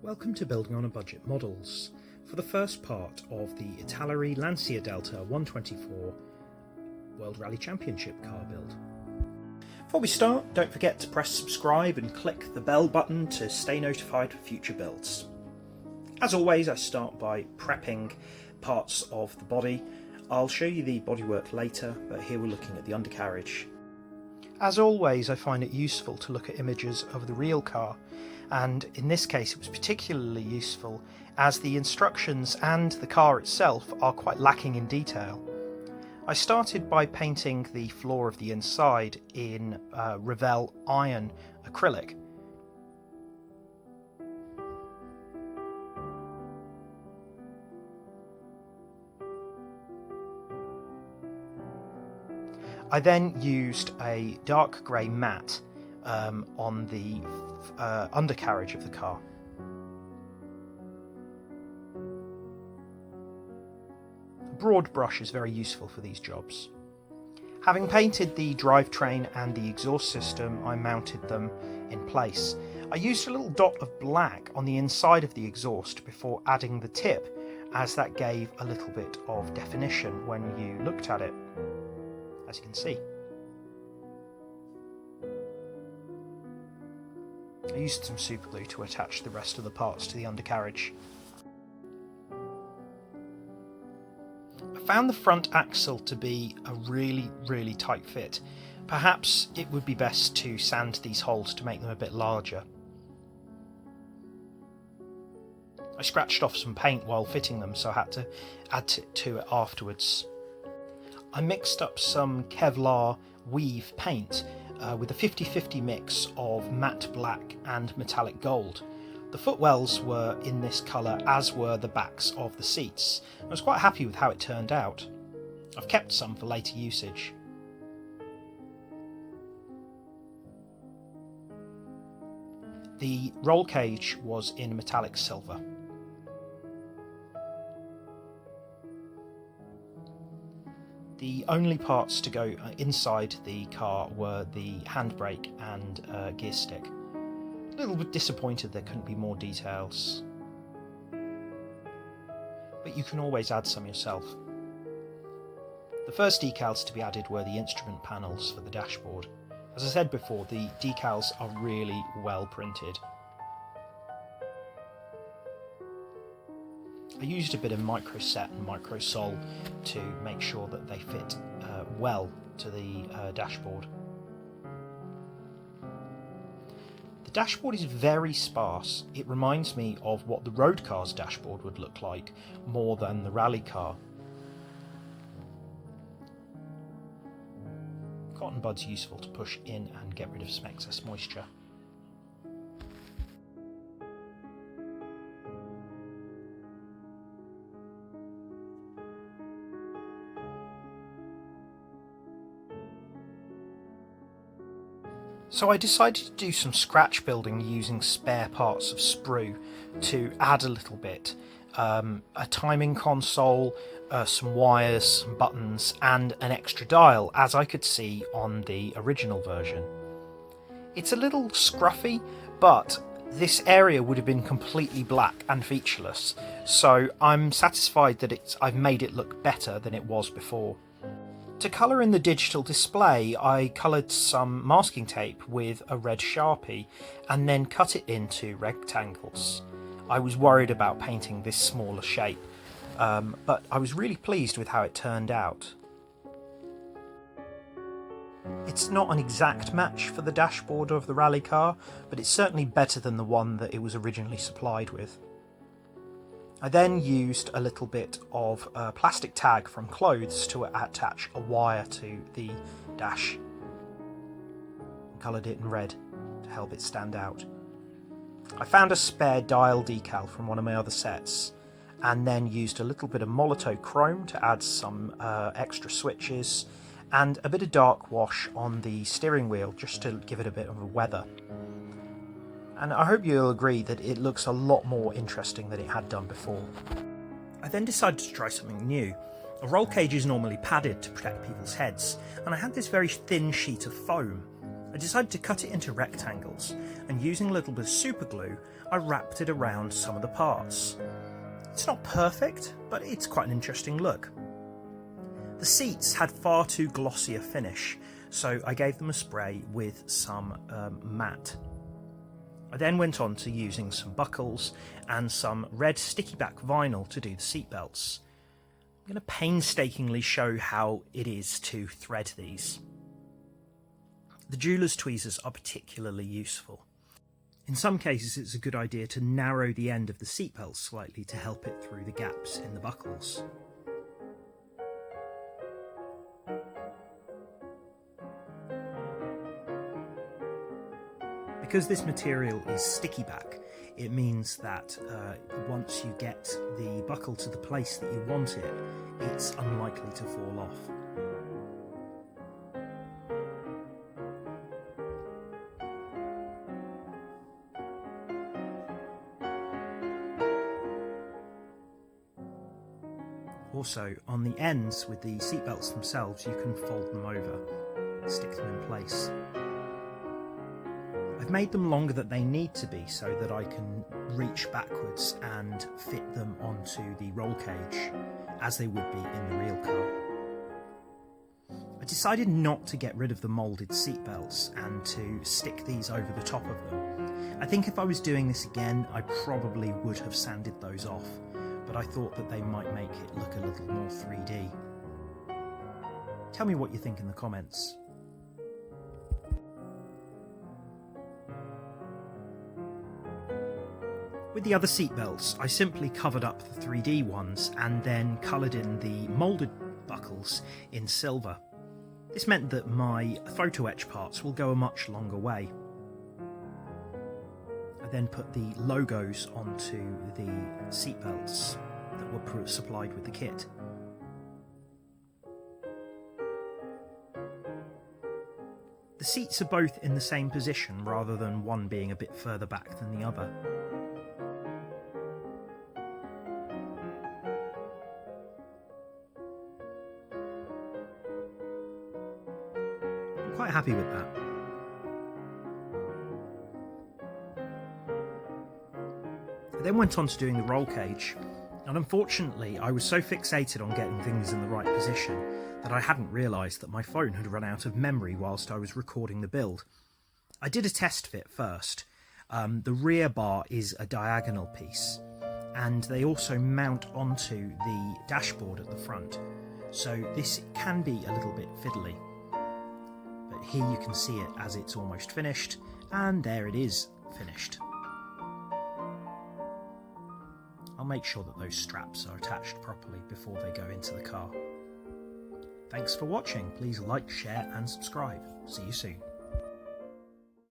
Welcome to Building on a Budget Models for the first part of the Italeri Lancia Delta 124 World Rally Championship car build. Before we start, don't forget to press subscribe and click the bell button to stay notified for future builds. As always, I start by prepping parts of the body. I'll show you the bodywork later, but here we're looking at the undercarriage. As always, I find it useful to look at images of the real car, and in this case it was particularly useful as the instructions and the car itself are quite lacking in detail. I started by painting the floor of the inside in Revell iron acrylic. I then used a dark grey matte on the undercarriage of the car. A broad brush is very useful for these jobs. Having painted the drivetrain and the exhaust system, I mounted them in place. I used a little dot of black on the inside of the exhaust before adding the tip, as that gave a little bit of definition when you looked at it, as you can see. I used some super glue to attach the rest of the parts to the undercarriage. I found the front axle to be a really tight fit. Perhaps it would be best to sand these holes to make them a bit larger. I scratched off some paint while fitting them, so I had to add to it afterwards. I mixed up some Kevlar weave paint with a 50-50 mix of matte black and metallic gold. The footwells were in this colour, as were the backs of the seats. I was quite happy with how it turned out. I've kept some for later usage. The roll cage was in metallic silver. The only parts to go inside the car were the handbrake and gear stick. A little bit disappointed there couldn't be more details, but you can always add some yourself. The first decals to be added were the instrument panels for the dashboard. As I said before, the decals are really well printed. I used a bit of micro set and micro sol to make sure that they fit well to the dashboard. The dashboard is very sparse. It reminds me of what the road car's dashboard would look like more than the rally car. Cotton bud's useful to push in and get rid of some excess moisture. So I decided to do some scratch building using spare parts of sprue to add a little bit. A timing console, some wires, some buttons and an extra dial, as I could see on the original version. It's a little scruffy, but this area would have been completely black and featureless, so I'm satisfied that I've made it look better than it was before. To colour in the digital display, I coloured some masking tape with a red sharpie and then cut it into rectangles. I was worried about painting this smaller shape, but I was really pleased with how it turned out. It's not an exact match for the dashboard of the rally car, but it's certainly better than the one that it was originally supplied with. I then used a little bit of plastic tag from clothes to attach a wire to the dash. Coloured it in red to help it stand out. I found a spare dial decal from one of my other sets and then used a little bit of Molotow chrome to add some extra switches and a bit of dark wash on the steering wheel just to give it a bit of a weather. And I hope you'll agree that it looks a lot more interesting than it had done before. I then decided to try something new. A roll cage is normally padded to protect people's heads, and I had this very thin sheet of foam. I decided to cut it into rectangles, and using a little bit of super glue, I wrapped it around some of the parts. It's not perfect, but it's quite an interesting look. The seats had far too glossy a finish, so I gave them a spray with some matte. I then went on to using some buckles and some red sticky back vinyl to do the seat belts. I'm going to painstakingly show how it is to thread these. The jeweler's tweezers are particularly useful. In some cases it's a good idea to narrow the end of the seatbelt slightly to help it through the gaps in the buckles. Because this material is sticky back, it means that once you get the buckle to the place that you want it, it's unlikely to fall off. Also, on the ends with the seatbelts themselves, you can fold them over, stick them in place. I've made them longer than they need to be so that I can reach backwards and fit them onto the roll cage as they would be in the real car. I decided not to get rid of the moulded seatbelts and to stick these over the top of them. I think if I was doing this again, I probably would have sanded those off, but I thought that they might make it look a little more 3D. Tell me what you think in the comments. With the other seatbelts, I simply covered up the 3D ones and then coloured in the moulded buckles in silver. This meant that my photo etch parts will go a much longer way. I then put the logos onto the seatbelts that were supplied with the kit. The seats are both in the same position rather than one being a bit further back than the other. Quite happy with that. I then went on to doing the roll cage, and unfortunately I was so fixated on getting things in the right position that I hadn't realised that my phone had run out of memory whilst I was recording the build. I did a test fit first. The rear bar is a diagonal piece, and they also mount onto the dashboard at the front, so this can be a little bit fiddly. But here you can see it as it's almost finished, and there it is finished. I'll make sure that those straps are attached properly before they go into the car. Thanks for watching. Please like, share and subscribe. See you soon.